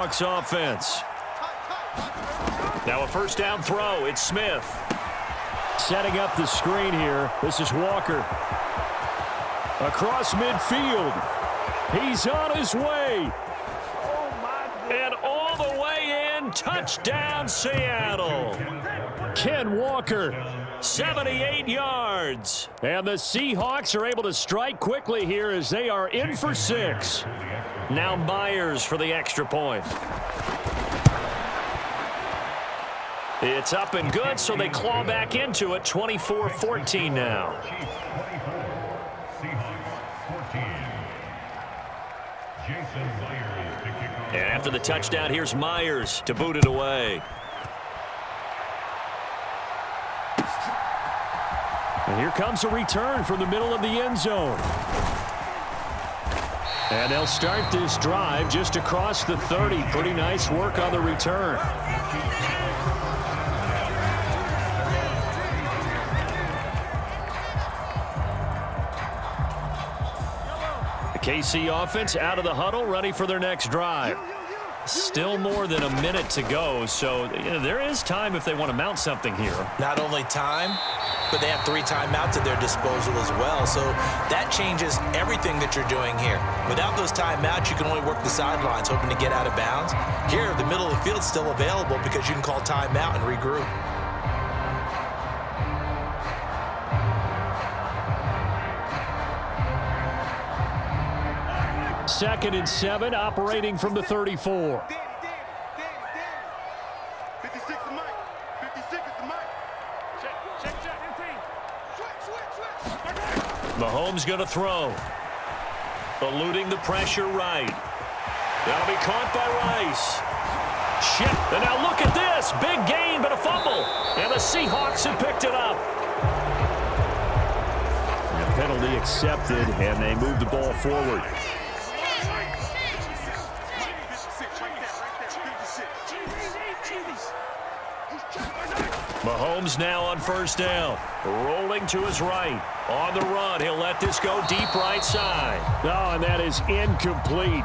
Bucks offense. Now a first down throw. It's Smith. Setting up the screen here. This is Walker. Across midfield. He's on his way. And all the way in. Touchdown, Seattle. Ken Walker, 78 yards. And the Seahawks are able to strike quickly here as they are in for 6. Now Myers for the extra point. It's up and good, so they claw back into it. 24-14 now. And after the touchdown, here's Myers to boot it away. And here comes a return from the middle of the end zone. And they'll start this drive just across the 30. Pretty nice work on the return. The KC offense out of the huddle, ready for their next drive. Still more than a minute to go, so there is time if they want to mount something here. Not only time, but they have 3 timeouts at their disposal as well, so that changes everything that you're doing here. Without those timeouts, you can only work the sidelines, hoping to get out of bounds. Here, the middle of the field's still available because you can call timeout and regroup. Second and 7, operating from the 34. Mahomes going to throw. Eluding the pressure right. That'll be caught by Rice. Chip, and now look at this. Big gain, but a fumble. And the Seahawks have picked it up. The penalty accepted, and they move the ball forward. Mahomes now on first down. Rolling to his right. On the run, he'll let this go deep right side. Oh, and that is incomplete.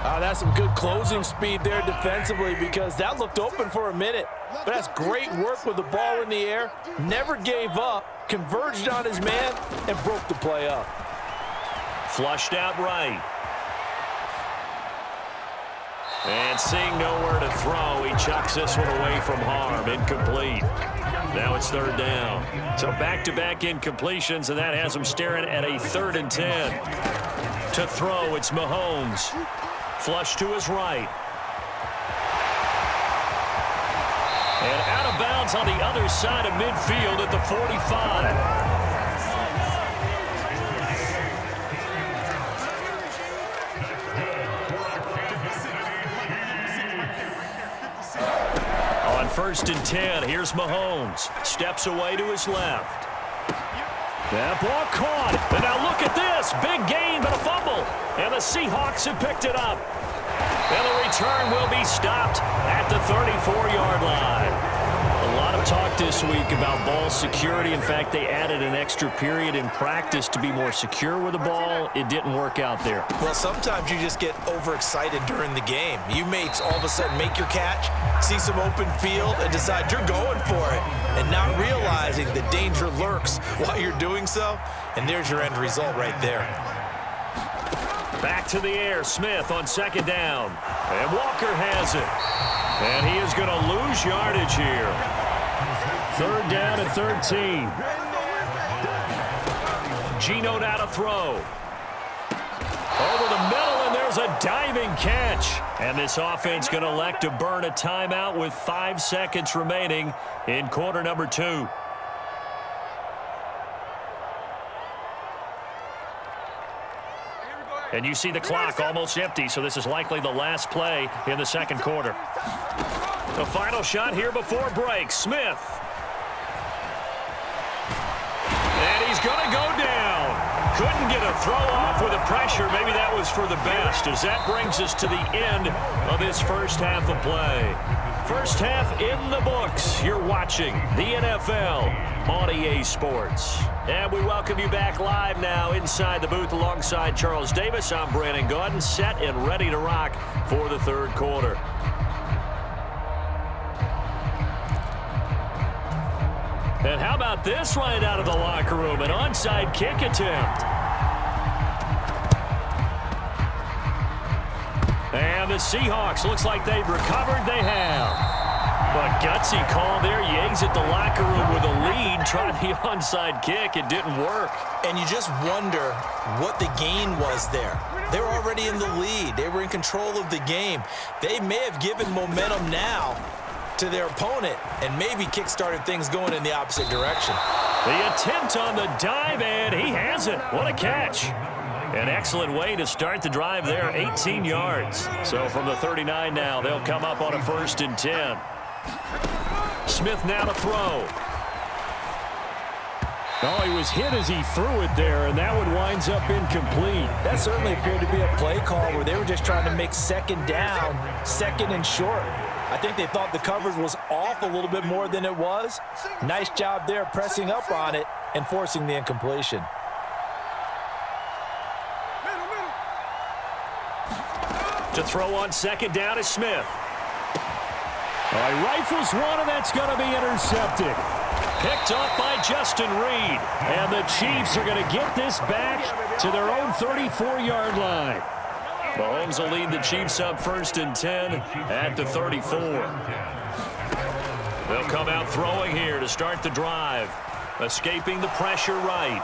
That's some good closing speed there defensively because that looked open for a minute. But that's great work with the ball in the air. Never gave up, converged on his man, and broke the play up. Flushed out right. And seeing nowhere to throw, he chucks this one away from harm. Incomplete. Now it's third down. So back-to-back incompletions, and that has him staring at a 3rd and 10. To throw, it's Mahomes. Flush to his right. And out of bounds on the other side of midfield at the 45. First and 10. Here's Mahomes. Steps away to his left. That ball caught. And now look at this. Big gain, but a fumble. And the Seahawks have picked it up. And the return will be stopped at the 34-yard line. A lot of talk this week about ball security. In fact, they added an extra period in practice to be more secure with the ball. It didn't work out there. Well, sometimes you just get overexcited during the game. You may all of a sudden make your catch, see some open field, and decide you're going for it, and not realizing the danger lurks while you're doing so. And there's your end result right there. Back to the air. Smith on second down. And Walker has it. And he is going to lose yardage here. Third down at 13. Geno now to throw. Over the middle, and there's a diving catch. And this offense going to elect to burn a timeout with 5 seconds remaining in quarter number 2. And you see the clock almost empty, so this is likely the last play in the second quarter. The final shot here before break. Smith. And he's going to go down. Couldn't get a throw off with the pressure. Maybe that was for the best, as that brings us to the end of this first half of play. First half in the books. You're watching the NFL on EA Sports. And we welcome you back live now inside the booth alongside Charles Davis. I'm Brandon Gaudin, set and ready to rock for the third quarter. And how about this right out of the locker room? An onside kick attempt. And the Seahawks, looks like they've recovered. They have. But gutsy call there. You exit the locker room with a lead. Try the onside kick. It didn't work. And you just wonder what the gain was there. They were already in the lead. They were in control of the game. They may have given momentum now to their opponent and maybe kick-started things going in the opposite direction. The attempt on the dive, and he has it. What a catch. An excellent way to start the drive there, 18 yards. So from the 39 now, they'll come up on a 1st and 10. Smith now to throw. Oh, he was hit as he threw it there, and that one winds up incomplete. That certainly appeared to be a play call where they were just trying to make second down, second and short. I think they thought the coverage was off a little bit more than it was. Nice job there pressing up on it and forcing the incompletion. To throw on second down is Smith. He rifles one, and that's going to be intercepted. Picked up by Justin Reed. And the Chiefs are going to get this back to their own 34-yard line. Mahomes will lead the Chiefs up 1st and 10 at the 34. They'll come out throwing here to start the drive. Escaping the pressure right.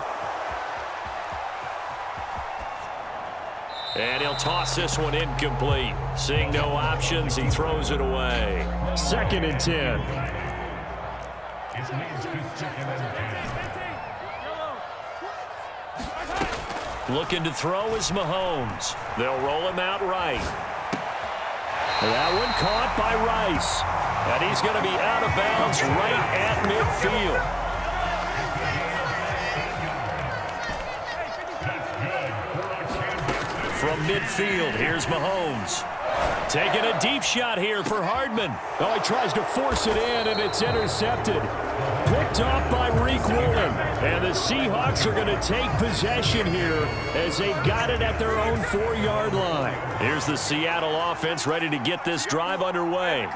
And he'll toss this one incomplete. Seeing no options, he throws it away. 2nd and 10. Looking to throw is Mahomes. They'll roll him out right. That one caught by Rice. And he's going to be out of bounds right at midfield. From midfield, here's Mahomes. Taking a deep shot here for Hardman. Oh, he tries to force it in, and it's intercepted. Picked off by Reek Woolen. And the Seahawks are going to take possession here as they've got it at their own 4-yard line. Here's the Seattle offense ready to get this drive underway.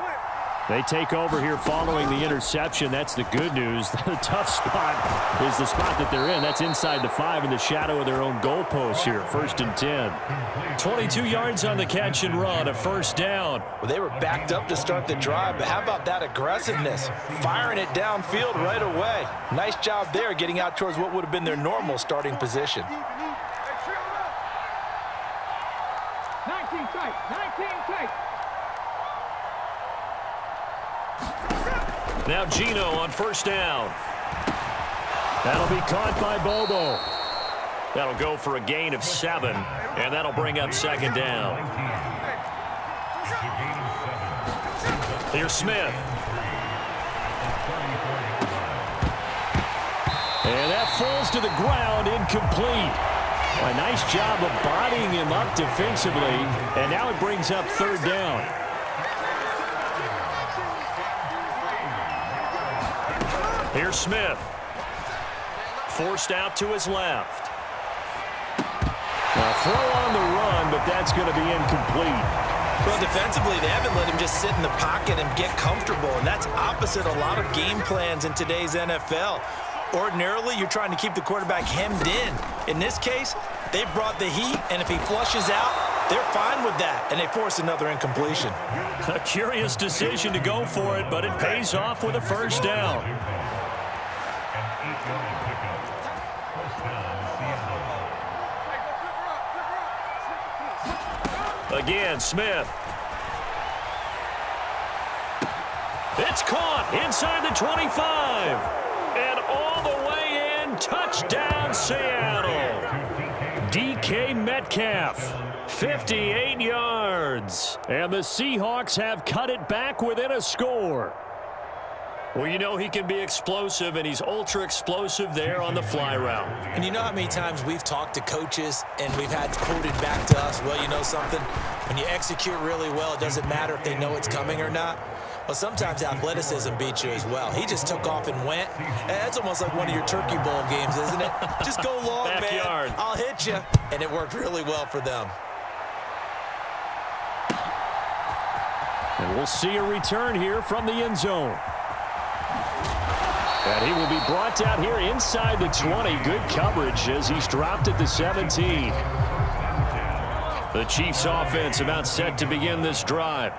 They take over here following the interception. That's the good news. The tough spot is the spot that they're in. That's inside the 5 in the shadow of their own goalpost here. 1st and 10. 22 yards on the catch and run. A 1st down. Well, they were backed up to start the drive, but how about that aggressiveness? Firing it downfield right away. Nice job there getting out towards what would have been their normal starting position. 19 tight. 19 tight. Now Gino on 1st down. That'll be caught by Bobo. That'll go for a gain of 7, and that'll bring up 2nd down. Here's Smith. And that falls to the ground, incomplete. A nice job of bodying him up defensively, and now it brings up 3rd down. Here's Smith. Forced out to his left. A throw on the run, but that's going to be incomplete. Well, defensively, they haven't let him just sit in the pocket and get comfortable, and that's opposite a lot of game plans in today's NFL. Ordinarily, you're trying to keep the quarterback hemmed in. In this case, they brought the heat, and if he flushes out, they're fine with that, and they force another incompletion. A curious decision to go for it, but it pays off with a 1st down. Again, Smith. It's caught inside the 25. And all the way in, touchdown Seattle. DK Metcalf, 58 yards. And the Seahawks have cut it back within a score. Well, you know he can be explosive, and he's ultra-explosive there on the fly route. And you know how many times we've talked to coaches and we've had quoted back to us, well, you know something? When you execute really well, it doesn't matter if they know it's coming or not. Well, sometimes athleticism beats you as well. He just took off and went. That's almost like one of your Turkey Bowl games, isn't it? Just go long, Backyard. man. I'll hit you. And it worked really well for them. And we'll see a return here from the end zone. And he will be brought down here inside the 20. Good coverage as he's dropped at the 17. The Chiefs offense about set to begin this drive.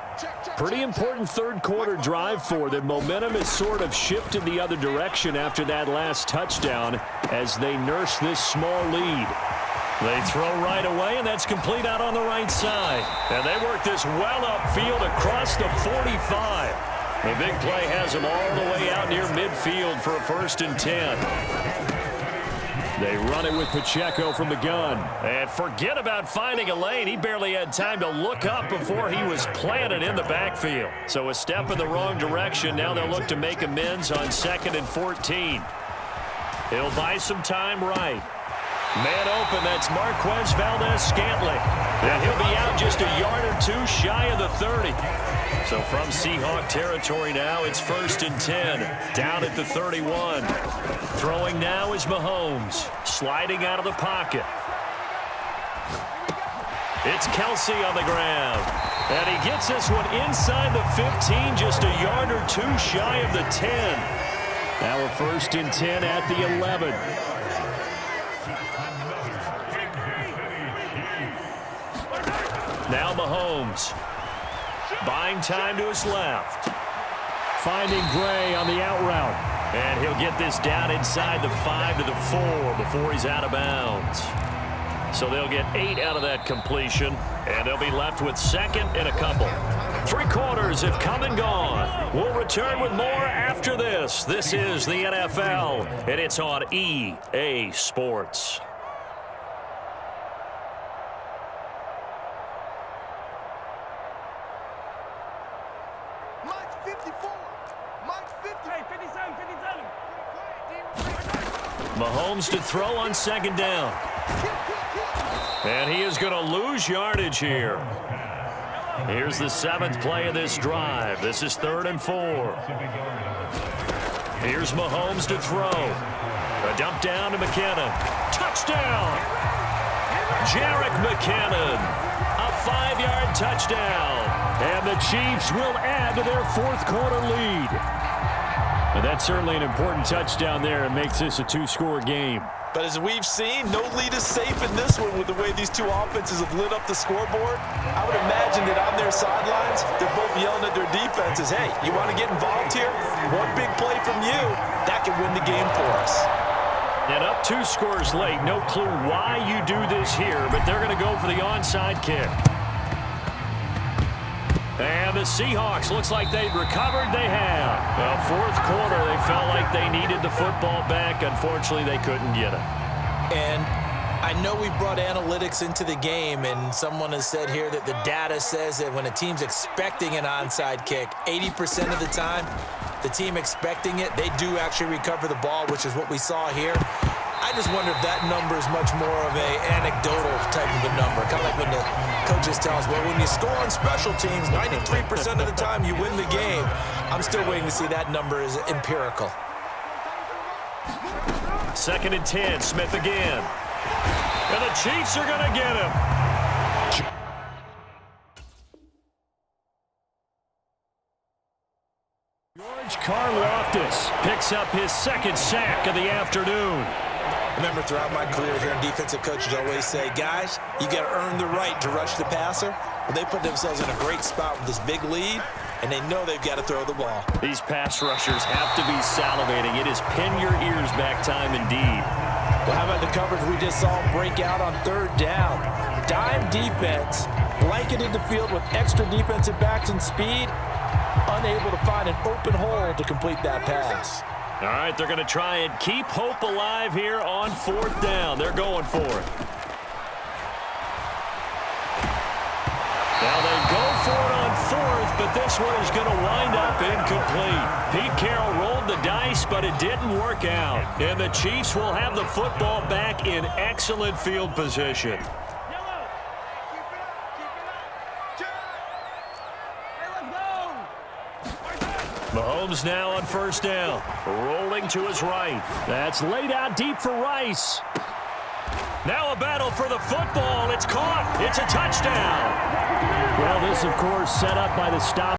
Pretty important third quarter drive for them. Momentum has sort of shifted the other direction after that last touchdown as they nurse this small lead. They throw right away, and that's complete out on the right side. And they work this well upfield across the 45. The big play has them all the way out near midfield for a 1st and 10. They run it with Pacheco from the gun. And forget about finding a lane. He barely had time to look up before he was planted in the backfield. So a step in the wrong direction. Now they'll look to make amends on 2nd and 14. He'll buy some time right. Man open, that's Marquez Valdez-Scantling. And he'll be out just a yard or two shy of the 30. So from Seahawk territory now, it's 1st and 10. Down at the 31. Throwing now is Mahomes. Sliding out of the pocket. It's Kelsey on the ground. And he gets this one inside the 15, just a yard or two shy of the 10. Now a 1st and 10 at the 11. Now Mahomes. Buying time to his left. Finding Gray on the out route. And he'll get this down inside the 5 to the 4 before he's out of bounds. So they'll get 8 out of that completion. And they'll be left with 2nd and a couple. 3 quarters have come and gone. We'll return with more after this. This is the NFL, and it's on EA Sports. Mahomes to throw on 2nd down. And he is going to lose yardage here. Here's the 7th play of this drive. This is 3rd and 4. Here's Mahomes to throw. A dump down to McKinnon. Touchdown! Jerick McKinnon. A 5-yard touchdown. And the Chiefs will add to their 4th quarter lead. And that's certainly an important touchdown there. It makes this a 2-score game. But as we've seen, no lead is safe in this one with the way these two offenses have lit up the scoreboard. I would imagine that on their sidelines, they're both yelling at their defenses, hey, you want to get involved here? One big play from you, that could win the game for us. And up 2 scores late. No clue why you do this here, but they're going to go for the onside kick. And the Seahawks, looks like they've recovered. They have. Well, 4th quarter, they felt like they needed the football back. Unfortunately, they couldn't get it. And I know we brought analytics into the game, and someone has said here that the data says that when a team's expecting an onside kick, 80% of the time, the team expecting it, they do actually recover the ball, which is what we saw here. I just wonder if that number is much more of an anecdotal type of a number. Kind of like when the coaches tell us, well, when you score on special teams, 93% of the time you win the game. I'm still waiting to see that number is empirical. 2nd and 10, Smith again. And the Chiefs are going to get him. George Karlaftis picks up his 2nd sack of the afternoon. Remember, throughout my career here, defensive coaches always say, guys, you got to earn the right to rush the passer. Well, they put themselves in a great spot with this big lead, and they know they've got to throw the ball. These pass rushers have to be salivating. It is pin your ears back time indeed. Well, how about the coverage we just saw break out on 3rd down? Dime defense, blanketed the field with extra defensive backs and speed, unable to find an open hole to complete that pass. All right, they're going to try and keep hope alive here on 4th down. They're going for it. Now they go for it on 4th, but this one is going to wind up incomplete. Pete Carroll rolled the dice, but it didn't work out. And the Chiefs will have the football back in excellent field position. Mahomes now on first down. Rolling to his right. That's laid out deep for Rice. Now a battle for the football. It's caught. It's a touchdown. Well, this, of course, set up by the stop.